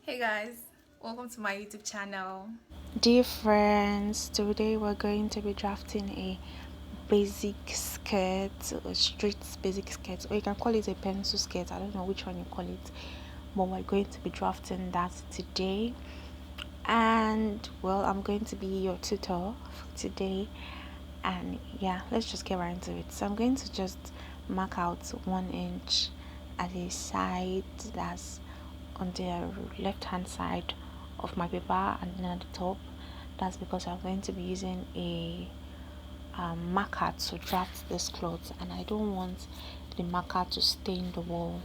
Hey guys, welcome to my YouTube channel. Dear friends, today we're going to be drafting a basic skirt, a straight basic skirt, or you can call it a pencil skirt. I don't know which one you call it, but we're going to be drafting that today. And well, I'm going to be your tutor for today. And yeah, let's just get right into it. So I'm going to just mark out 1 inch at the side, that's on the left hand side of my paper, and then at the top, that's because I'm going to be using a marker to draft this cloth, and I don't want the marker to stain the wall,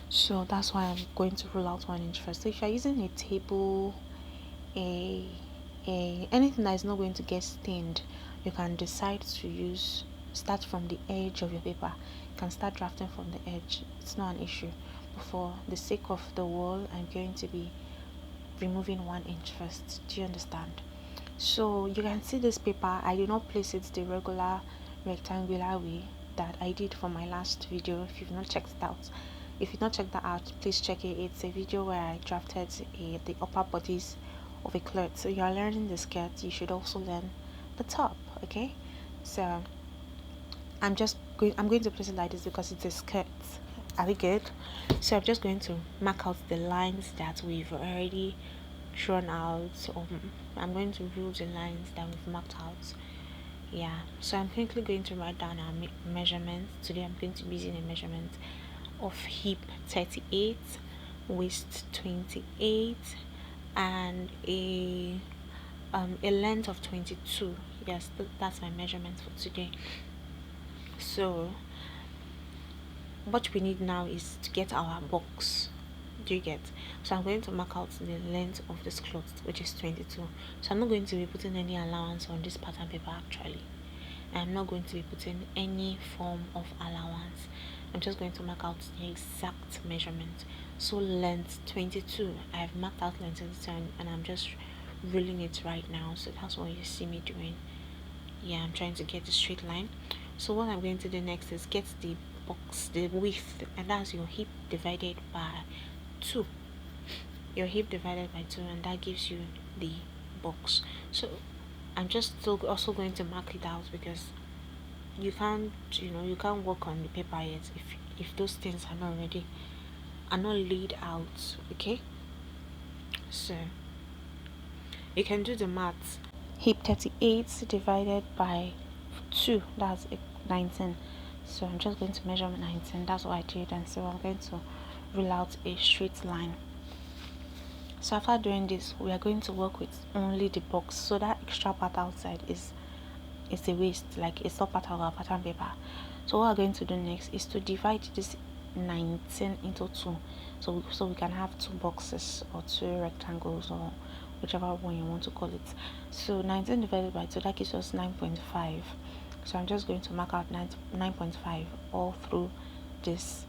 so that's why I'm going to rule out 1 inch first. So if you're using a table, a anything that is not going to get stained, you can decide to start from the edge of your paper. You can start drafting from the edge, it's not an issue. But for the sake of the wall, I'm going to be removing 1 inch first. Do you understand? So you can see this paper, I did not place it the regular rectangular way that I did for my last video. If you've not checked it out, if you've not checked that out, please check it. It's a video where I drafted the upper bodies of a cloth. So you are learning the skirt, you should also learn the top. Okay, so I'm going to place it like this because it's a skirt. Are we good? So I'm just going to mark out the lines that we've already drawn out. I'm going to rule the lines that we've marked out. Yeah, so I'm quickly going to write down our measurements. Today I'm going to be using a measurement of hip 38, waist 28, and a length of 22. Yes, that's my measurement for today. So what we need now is to get our box. Do you get? So I'm going to mark out the length of this cloth, which is 22. So I'm not going to be putting any allowance on this pattern paper. Actually, I'm not going to be putting any form of allowance. I'm just going to mark out the exact measurement. So length 22, I've marked out length 22, and I'm just ruling it right now. So that's what you see me doing. Yeah, I'm trying to get a straight line. So what I'm going to do next is get the box, the width, and that's your hip divided by 2. Your hip divided by 2, and that gives you the box. So I'm just still also going to mark it out because you can't work on the paper yet if those things are not laid out. Okay, so you can do the math. Hip 38 divided by 2, that's 19. So I'm just going to measure 19. That's what I did, and so I'm going to rule out a straight line. So after doing this, we are going to work with only the box. So that extra part outside is the waist, like it's not part of our pattern paper. So what we're going to do next is to divide this 19 into 2, so we can have 2 boxes or 2 rectangles, or whichever one you want to call it. So 19 divided by 2, that gives us 9.5. So I'm just going to mark out 9.5 all through this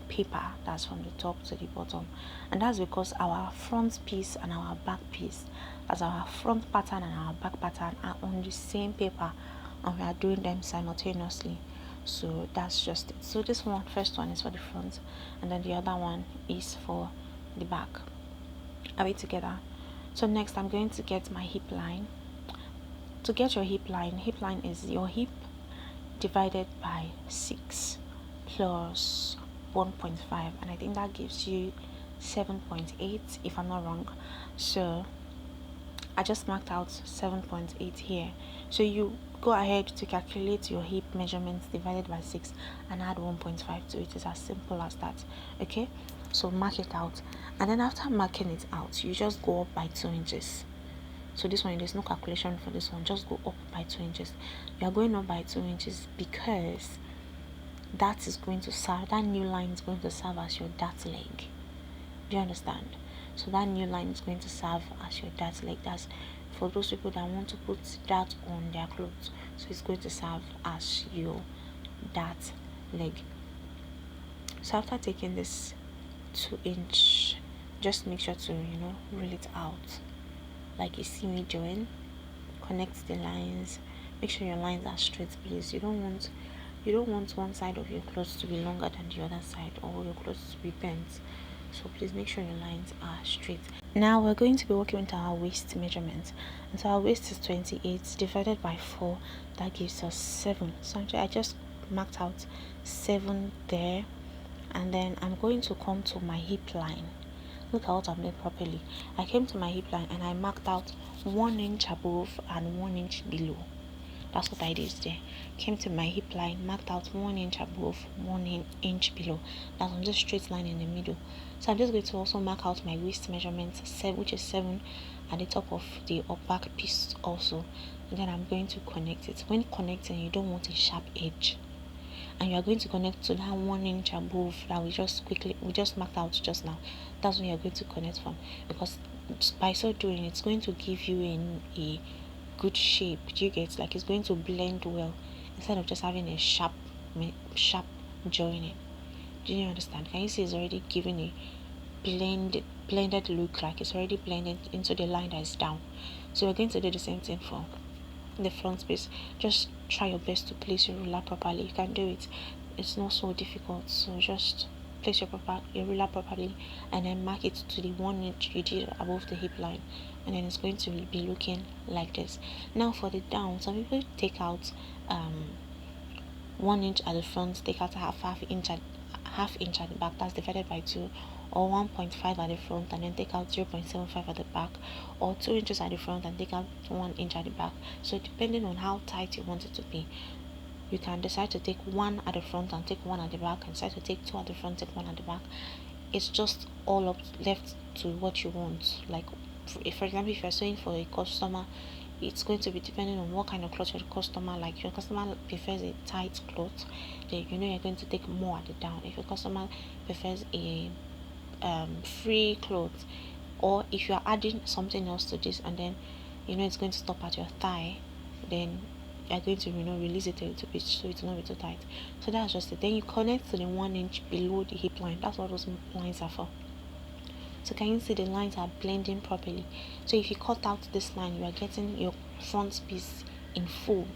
paper, that's from the top to the bottom. And that's because our front piece and our back piece, as our front pattern and our back pattern, are on the same paper, and we are doing them simultaneously. So that's just it. So this first one is for the front, and then the other one is for the back. Are we together? So next I'm going to get my hip line. To get your hip line is your hip divided by 6 plus 1.5, and I think that gives you 7.8 if I'm not wrong. So I just marked out 7.8 here. So you go ahead to calculate your hip measurements divided by 6 and add 1.5 to it. It's as simple as that. Okay, so mark it out, and then after marking it out, you just go up by 2 inches. So this one, there's no calculation for this one, just go up by 2 inches. You are going up by 2 inches because that new line is going to serve as your dart leg. Do you understand? So that new line is going to serve as your dart leg. That's for those people that want to put that on their clothes. So it's going to serve as your dart leg. So after taking this 2 inch, just make sure to rule it out like you see me doing. Connect the lines. Make sure your lines are straight, please. You don't want one side of your clothes to be longer than the other side, or your clothes to be bent. So please make sure your lines are straight. Now we're going to be working with our waist measurement. And so our waist is 28 divided by 4. That gives us 7. So I just marked out 7 there. And then I'm going to come to my hip line. Look at what I've made properly. I came to my hip line and I marked out 1 inch above and 1 inch below. That's what I did there. Came to my hip line, marked out 1 inch above, 1 inch below. That's on this straight line in the middle. So I'm just going to also mark out my waist measurement, which is 7 at the top of the upper piece also. And then I'm going to connect it. When connecting, you don't want a sharp edge. And you are going to connect to that 1 inch above that we just marked out just now. That's when you're going to connect from, because by so doing, it's going to give you a good shape. Do you get? Like, it's going to blend well instead of just having a sharp joining. Do you understand? Can you see it's already giving a blended look, like it's already blended into the line that is down? So we're going to do the same thing for the front piece. Just try your best to place your ruler properly. You can do it. It's not so difficult. So just place your ruler properly and then mark it to the 1 inch you did above the hip line, and then it's going to be looking like this. Now for the down, some people take out 1 inch at the front, take out half inch at the back. That's divided by 2, or 1.5 at the front and then take out 0.75 at the back, or 2 inches at the front and take out 1 inch at the back. So depending on how tight you want it to be, you can decide to take 1 at the front and take 1 at the back, and decide to take 2 at the front, take 1 at the back. It's just all up left to what you want. Like, for example, if you're sewing for a customer, it's going to be depending on what kind of cloth your customer like. Your customer prefers a tight cloth, then you're going to take more at the down. If your customer prefers a free cloth, or if you are adding something else to this and then it's going to stop at your thigh, then you're going to release it a little bit so it will not be too tight. So that's just it. Then you connect to the 1 inch below the hip line. That's what those lines are for. So can you see the lines are blending properly? So if you cut out this line, you are getting your front piece in full.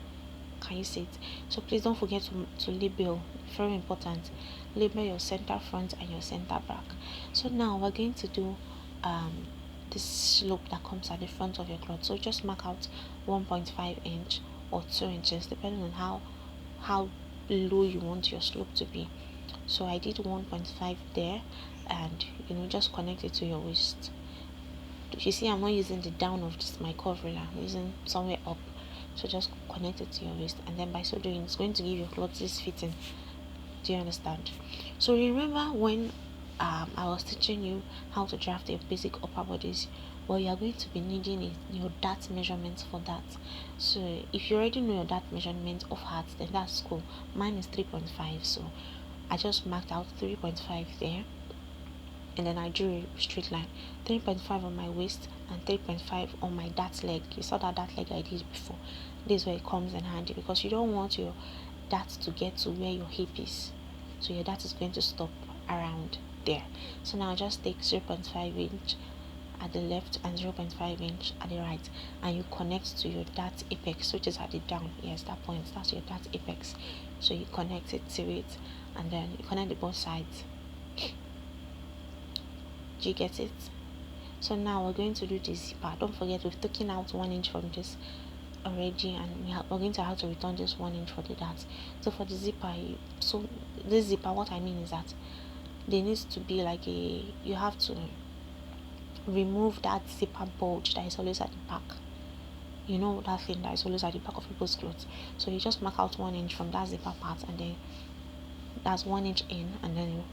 Can you see it? So please don't forget to label. Very important. Label your center front and your center back. So now we're going to do this slope that comes at the front of your cloth. So just mark out 1.5 inch or 2 inches depending on how low you want your slope to be. So I did 1.5 there, and just connect it to your waist. You see, I'm not using the down of this my coverall, I'm using somewhere up. So just connect it to your waist, and then by so doing, it's going to give your clothes this fitting. Do you understand? So remember when I was teaching you how to draft your basic upper bodies? Well, you are going to be needing your dart measurements for that. So if you already know your dart measurement of heart, then that's cool. Mine is 3.5, so I just marked out 3.5 there, and then I drew a straight line. 3.5 on my waist and 3.5 on my dart leg. You saw that dart leg I did before. This is where it comes in handy, because you don't want your dart to get to where your hip is. So your dart is going to stop around there. So now just take 0.5 inch at the left and 0.5 inch at the right, and you connect to your dart apex, which is at the down. Yes, that point, that's your dart apex. So you connect it to it, and then you connect the both sides. Do you get it? So now we're going to do the zipper. Don't forget, we've taken out 1 inch from this already, and we're going to have to return this 1 inch for the dart. So for the zipper, this zipper, what I mean is that there needs to be like you have to remove that zipper bulge that is always at the back. You know, that thing that is always at the back of people's clothes. So you just mark out 1 inch from that zipper part, and then that's 1 inch in, and then you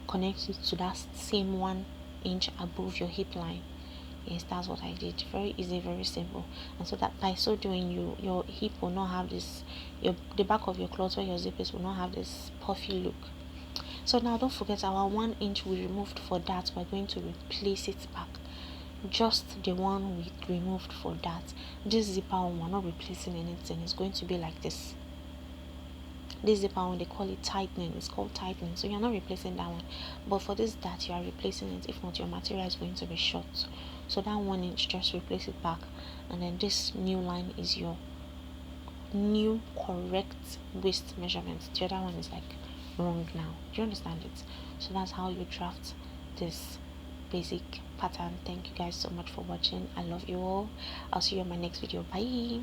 connect it to that same 1 inch above your hip line. Yes, that's what I did. Very easy, very simple. And so that by so doing, your hip will not have this, the back of your clothes where your zip is will not have this puffy look. So now don't forget, our 1 inch we removed for that, we're going to replace it back. Just the one we removed for that. This zipper one, we're not replacing anything. It's going to be like this. This zipper one, they call it tightening. It's called tightening. So you're not replacing that one. But for this dart, you are replacing it. If not, your material is going to be short. So that 1 inch, just replace it back. And then this new line is your new correct waist measurement. The other one is like wrong now. Do you understand it? So that's how you draft this basic pattern. Thank you guys so much for watching. I love you all. I'll see you in my next video. Bye.